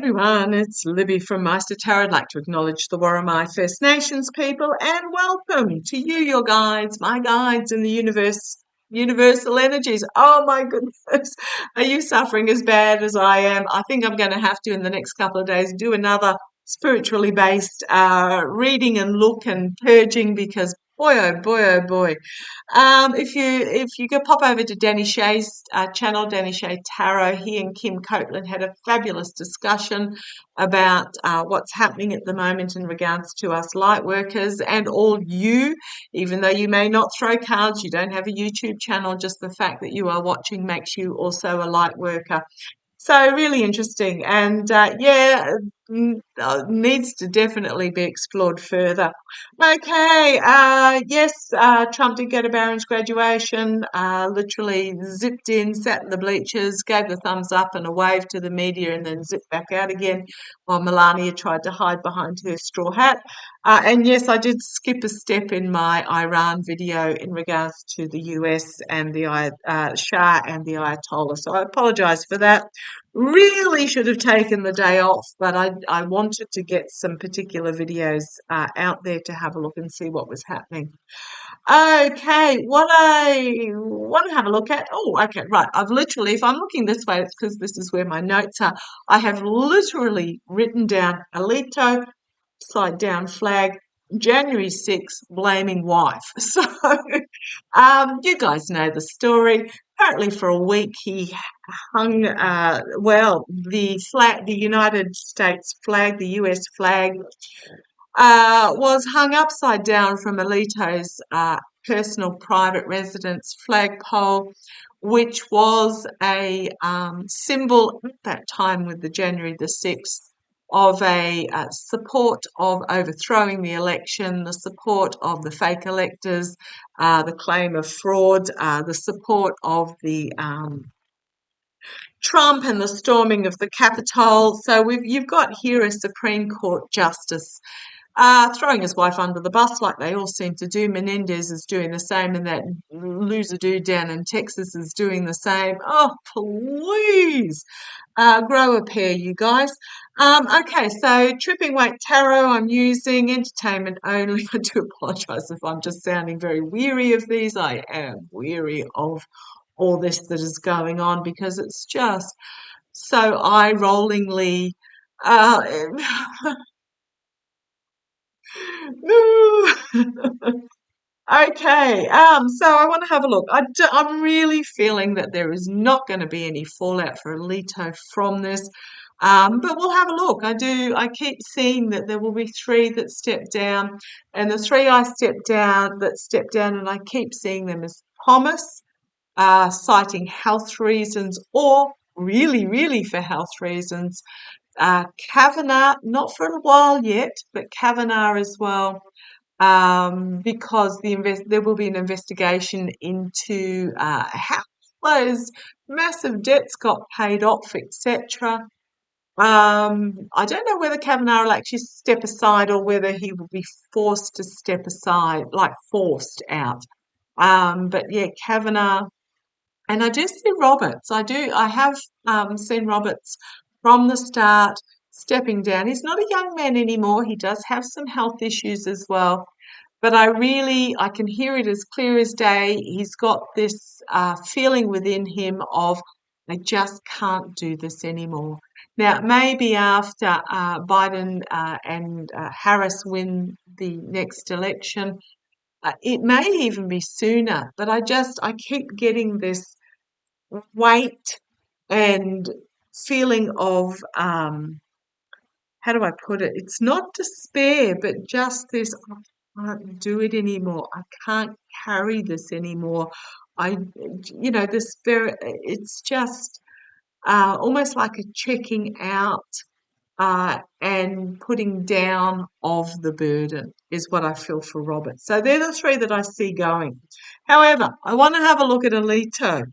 everyone, it's Libby from Meister Tarot. I'd like to acknowledge the Worimi First Nations people and welcome to you, your guides, my guides in the universal energies. Oh my goodness, are you suffering as bad as I am? I think I'm going to have to, in the next couple of days, do another spiritually based reading and look and purging because boy, oh boy, oh boy. If you go pop over to Danny Shay's channel, Danny Shay Tarot, he and Kim Copeland had a fabulous discussion about what's happening at the moment in regards to us light workers and all you, even though you may not throw cards, you don't have a YouTube channel, just the fact that you are watching makes you also a light worker. So really interesting, and needs to definitely be explored further. Okay, yes, Trump did go to Barron's graduation, literally zipped in, sat in the bleachers, gave the thumbs up and a wave to the media and then zipped back out again while Melania tried to hide behind her straw hat. And yes, I did skip a step in my Iran video in regards to the US and the Shah and the Ayatollah. So I apologise for that. Really should have taken the day off, but I wanted to get some particular videos out there to have a look and see what was happening. Okay, what I want to have a look at, oh, okay, right, I've literally, if I'm looking this way, it's because this is where my notes are. I have literally written down Alito, upside down flag, January 6th, blaming wife. So you guys know the story. Apparently for a week he hung, the flag, the United States flag, the US flag, was hung upside down from Alito's personal private residence flagpole, which was a symbol at that time with the January the 6th of a support of overthrowing the election, the support of the fake electors, the claim of fraud, the support of the Trump and the storming of the Capitol. So you've got here a Supreme Court justice throwing his wife under the bus like they all seem to do. Menendez is doing the same, and that loser dude down in Texas is doing the same. Oh, please grow a pair, you guys. Okay, so Tripping Weight Tarot I'm using, entertainment only. I do apologise if I'm just sounding very weary of these. I am weary of all this that is going on because it's just so eye-rollingly Okay, so I want to have a look. I'm really feeling that there is not going to be any fallout for Alito from this, but we'll have a look. I keep seeing that there will be three that step down, and the three I step down, and I keep seeing them as Thomas, citing health reasons, or really, really for health reasons. Kavanaugh, not for a while yet, but Kavanaugh as well, because there will be an investigation into how those massive debts got paid off, etc. I don't know whether Kavanaugh will actually step aside or whether he will be forced to step aside, like forced out. But yeah, Kavanaugh. And I do see Roberts. I have seen Roberts from the start stepping down. He's not a young man anymore. He does have some health issues as well. But I can hear it as clear as day. He's got this feeling within him of, I just can't do this anymore. Now, maybe after Biden and Harris win the next election, it may even be sooner, but I keep getting this weight and feeling of, how do I put it? It's not despair, but just this, I can't do it anymore. I can't carry this anymore. This spirit, it's just almost like a checking out and putting down of the burden is what I feel for Robert. So they're the three that I see going. However, I want to have a look at Alito.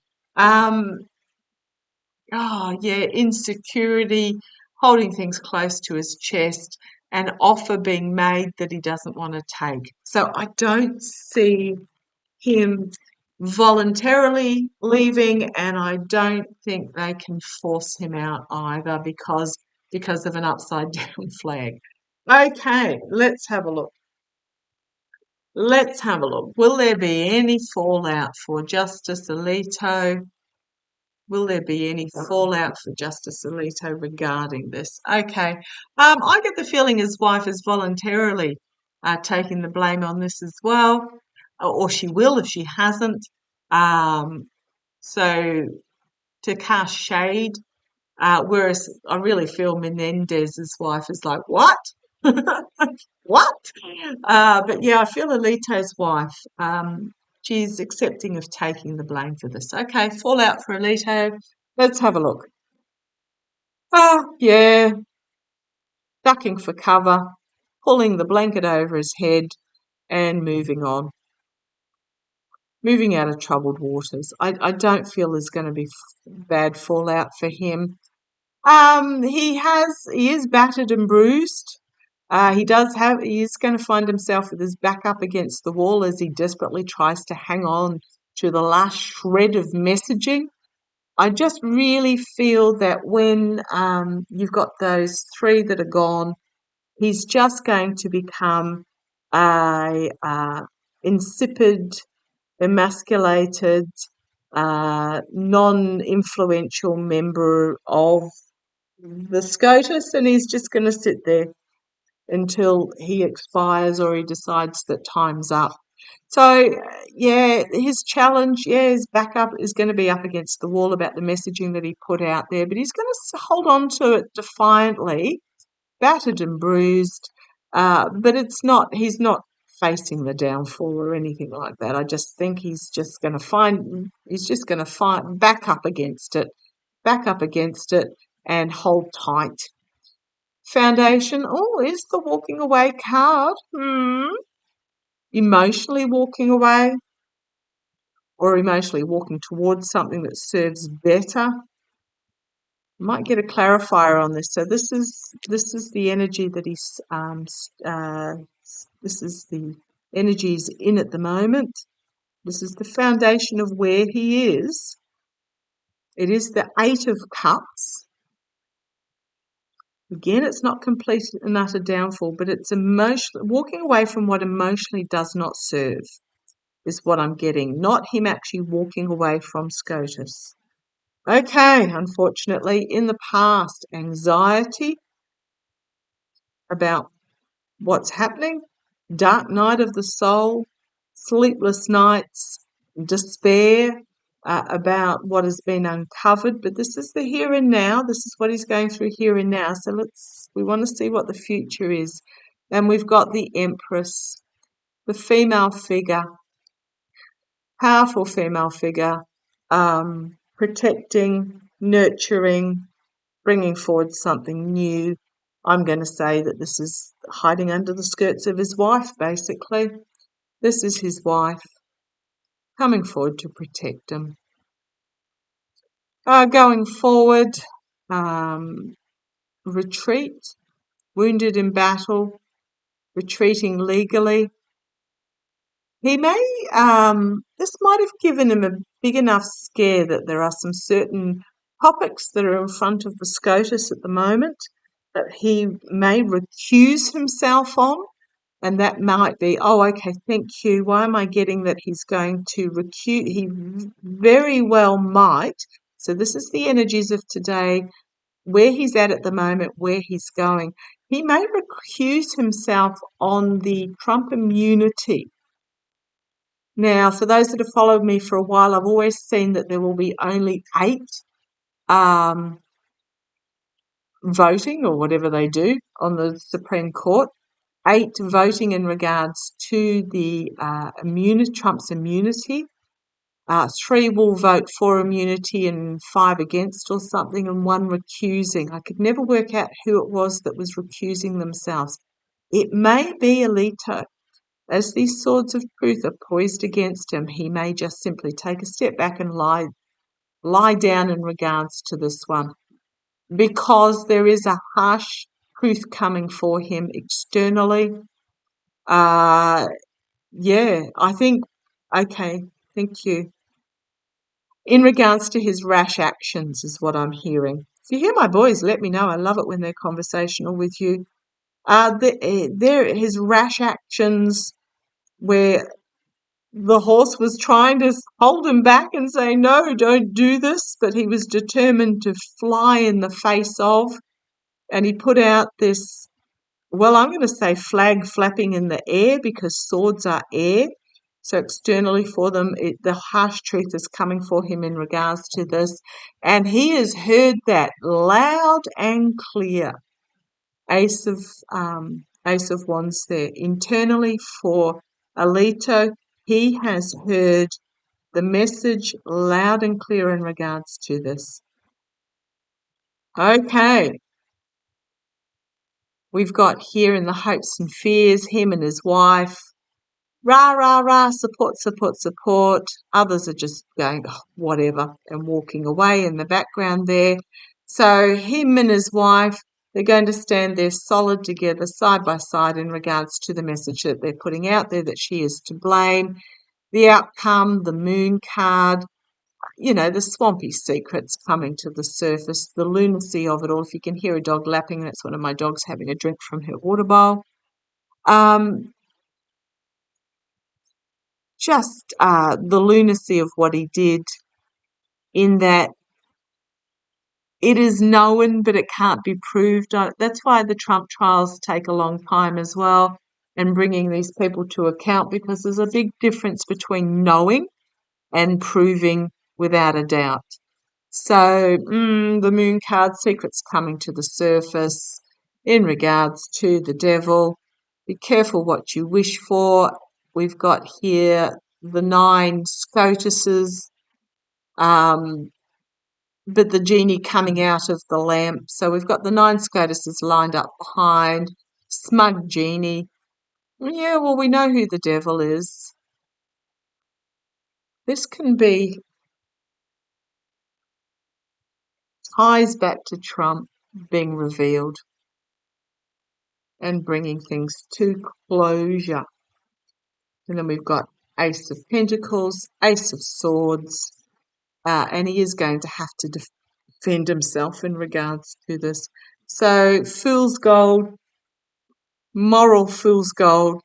Insecurity, holding things close to his chest, an offer being made that he doesn't want to take. So I don't see him voluntarily leaving, and I don't think they can force him out either because because of an upside down flag. Okay, let's have a look. Let's have a look. Will there be any fallout for Justice Alito? Will there be any fallout for Justice Alito regarding this? Okay. I get the feeling his wife is voluntarily taking the blame on this as well, or she will if she hasn't. So to cast shade, whereas I really feel Menendez's wife is like, what? What? But yeah, I feel Alito's wife. She's accepting of taking the blame for this. Okay, fallout for Alito. Let's have a look. Oh, yeah, ducking for cover, pulling the blanket over his head, and moving on. Moving out of troubled waters. I don't feel there's going to be bad fallout for him. He is battered and bruised. He is going to find himself with his back up against the wall as he desperately tries to hang on to the last shred of messaging. I just really feel that when you've got those three that are gone, he's just going to become a insipid, emasculated, non-influential member of the SCOTUS, and he's just going to sit there until he expires or he decides that time's up. So, yeah, his challenge, his backup is going to be up against the wall about the messaging that he put out there, but he's going to hold on to it defiantly, battered and bruised, but he's not facing the downfall or anything like that. I just think he's just going to find back up against it and hold tight. Foundation, is the walking away card. Emotionally walking away or emotionally walking towards something that serves better. Might get a clarifier on this. So this is the energy that this is the energy he's in at the moment. This is the foundation of where he is. It is the Eight of Cups. Again, it's not complete and utter downfall, but it's walking away from what emotionally does not serve is what I'm getting, not him actually walking away from SCOTUS. Okay, unfortunately, in the past, anxiety about what's happening, dark night of the soul, sleepless nights, despair about what has been uncovered. But this is the here and now. This is what he's going through here and now. So we want to see what the future is. And we've got the Empress, the female figure, powerful female figure, protecting, nurturing, bringing forward something new. I'm going to say that this is hiding under the skirts of his wife, basically. This is his wife coming forward to protect him. Going forward, retreat, wounded in battle, retreating legally. He may, this might have given him a big enough scare that there are some certain topics that are in front of the SCOTUS at the moment that he may recuse himself on. And that might be, okay, thank you. Why am I getting that he's going to recuse? He very well might. So this is the energies of today, where he's at the moment, where he's going. He may recuse himself on the Trump immunity. Now, for those that have followed me for a while, I've always seen that there will be only 8 voting or whatever they do on the Supreme Court. 8 voting in regards to the Trump's immunity. 3 will vote for immunity and 5 against or something, and 1 recusing. I could never work out who it was that was recusing themselves. It may be Alito. As these swords of truth are poised against him, he may just simply take a step back and lie down in regards to this one, because there is a harsh truth coming for him externally. I think, okay, thank you. In regards to his rash actions is what I'm hearing. If you hear my boys, let me know. I love it when they're conversational with you. There his rash actions where the horse was trying to hold him back and say, no, don't do this, but he was determined to fly in the face of, and he put out this, well, I'm going to say flag flapping in the air because swords are air. So externally for them, the harsh truth is coming for him in regards to this. And he has heard that loud and clear. Ace of Wands there. Internally for Alito, he has heard the message loud and clear in regards to this. Okay. We've got here in the hopes and fears, him and his wife. Rah, rah, rah, support, support, support. Others are just going, oh, whatever, and walking away in the background there. So him and his wife, they're going to stand there solid together, side by side, in regards to the message that they're putting out there, that she is to blame. The outcome, the moon card, the swampy secrets coming to the surface, the lunacy of it all. If you can hear a dog lapping, that's one of my dogs having a drink from her water bowl. Just the lunacy of what he did, in that it is known but it can't be proved. That's why the Trump trials take a long time as well, and bringing these people to account, because there's a big difference between knowing and proving without a doubt. So the moon card, secrets coming to the surface in regards to the devil. Be careful what you wish for. We've got here the 9 scotuses, but the genie coming out of the lamp. So we've got the 9 scotuses lined up behind, smug genie. Yeah, well, we know who the devil is. This can be ties back to Trump being revealed and bringing things to closure. And then we've got Ace of Pentacles, Ace of Swords, and he is going to have to defend himself in regards to this. So Fool's Gold, moral Fool's Gold,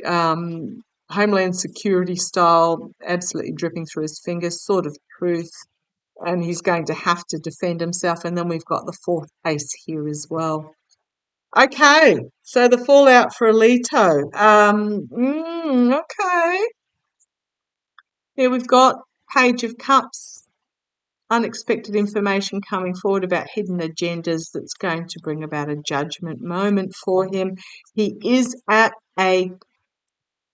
Homeland Security style, absolutely dripping through his fingers, Sword of Truth, and he's going to have to defend himself. And then we've got the 4th ace here as well. Okay, so the fallout for Alito. Okay. Here we've got Page of Cups, unexpected information coming forward about hidden agendas that's going to bring about a judgment moment for him. He is at a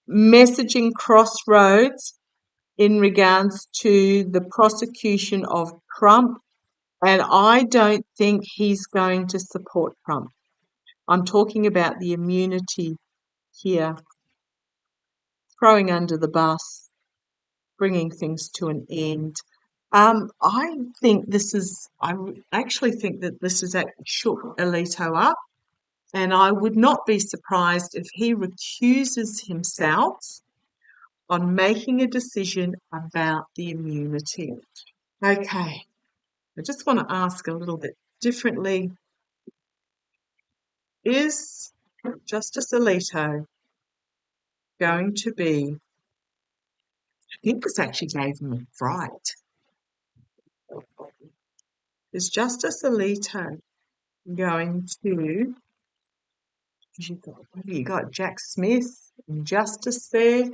messaging crossroads in regards to the prosecution of Trump, and I don't think he's going to support Trump. I'm talking about the immunity here, throwing under the bus, bringing things to an end. I actually think that this has actually shook Alito up, and I would not be surprised if he recuses himself on making a decision about the immunity. Okay, I just want to ask a little bit differently. Is Justice Alito going to be, I think this actually gave him a fright. Is Justice Alito going to, what have you got? Jack Smith and Justice there.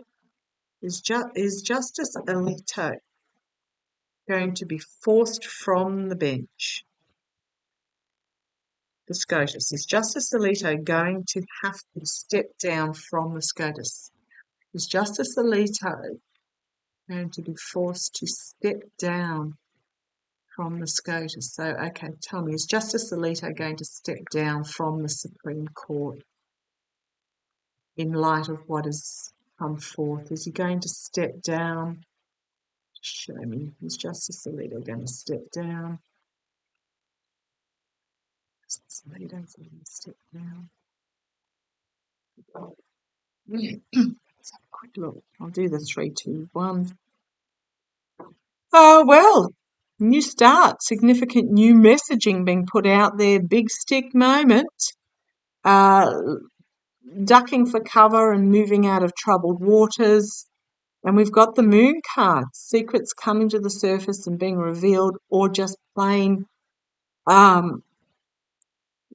Is Justice Alito going to be forced from the bench? The SCOTUS. Is Justice Alito going to have to step down from the SCOTUS? Is Justice Alito going to be forced to step down from the SCOTUS? So, okay, tell me, is Justice Alito going to step down from the Supreme Court in light of what has come forth? Is he going to step down? Show me. Is Justice Alito going to step down? Justice Alito going to step down. Let's have a quick look. I'll do the 3, 2, 1. Oh, well, New start, significant new messaging being put out there, big stick moment, uh, ducking for cover and moving out of troubled waters. And we've got the moon card, secrets coming to the surface and being revealed, or just plain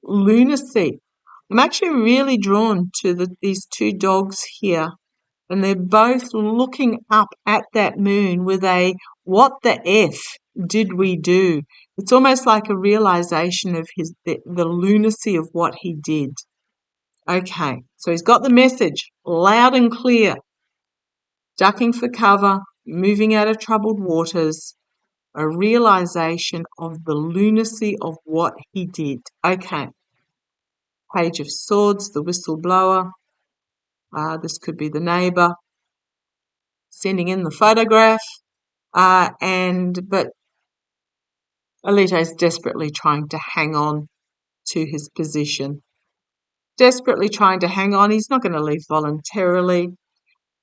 lunacy. I'm actually really drawn to these two dogs here, and they're both looking up at that moon with a "what the F did we do?" It's almost like a realization of the lunacy of what he did. Okay, so he's got the message loud and clear. Ducking for cover, moving out of troubled waters, a realization of the lunacy of what he did. Okay, Page of Swords, the whistleblower. This could be the neighbour sending in the photograph. But Alito is desperately trying to hang on to his position. Desperately trying to hang on. He's not going to leave voluntarily.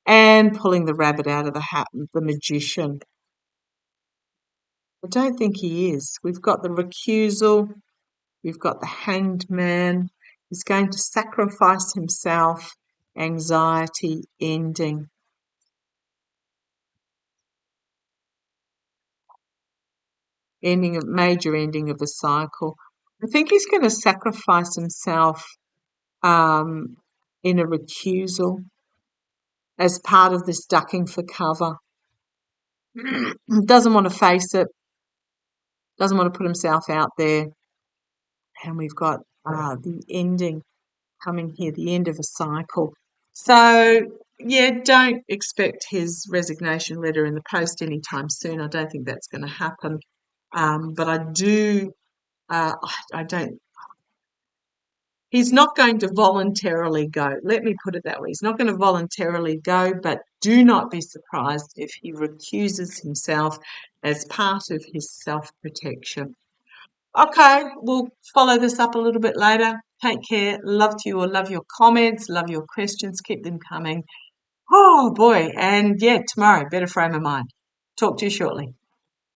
And pulling the rabbit out of the hat, the magician. I don't think he is. We've got the recusal. We've got the hanged man. He's going to sacrifice himself. Anxiety ending. Major ending of a cycle. I think he's going to sacrifice himself in a recusal as part of this ducking for cover. Doesn't want to face it. Doesn't want to put himself out there. And we've got the ending coming here, the end of a cycle. So, yeah, don't expect his resignation letter in the post anytime soon. I don't think that's going to happen. But I don't. He's not going to voluntarily go. Let me put it that way. He's not going to voluntarily go, but do not be surprised if he recuses himself as part of his self-protection. Okay, we'll follow this up a little bit later. Take care. Love to you all. Love your comments. Love your questions. Keep them coming. Oh, boy. And, yeah, tomorrow, better frame of mind. Talk to you shortly.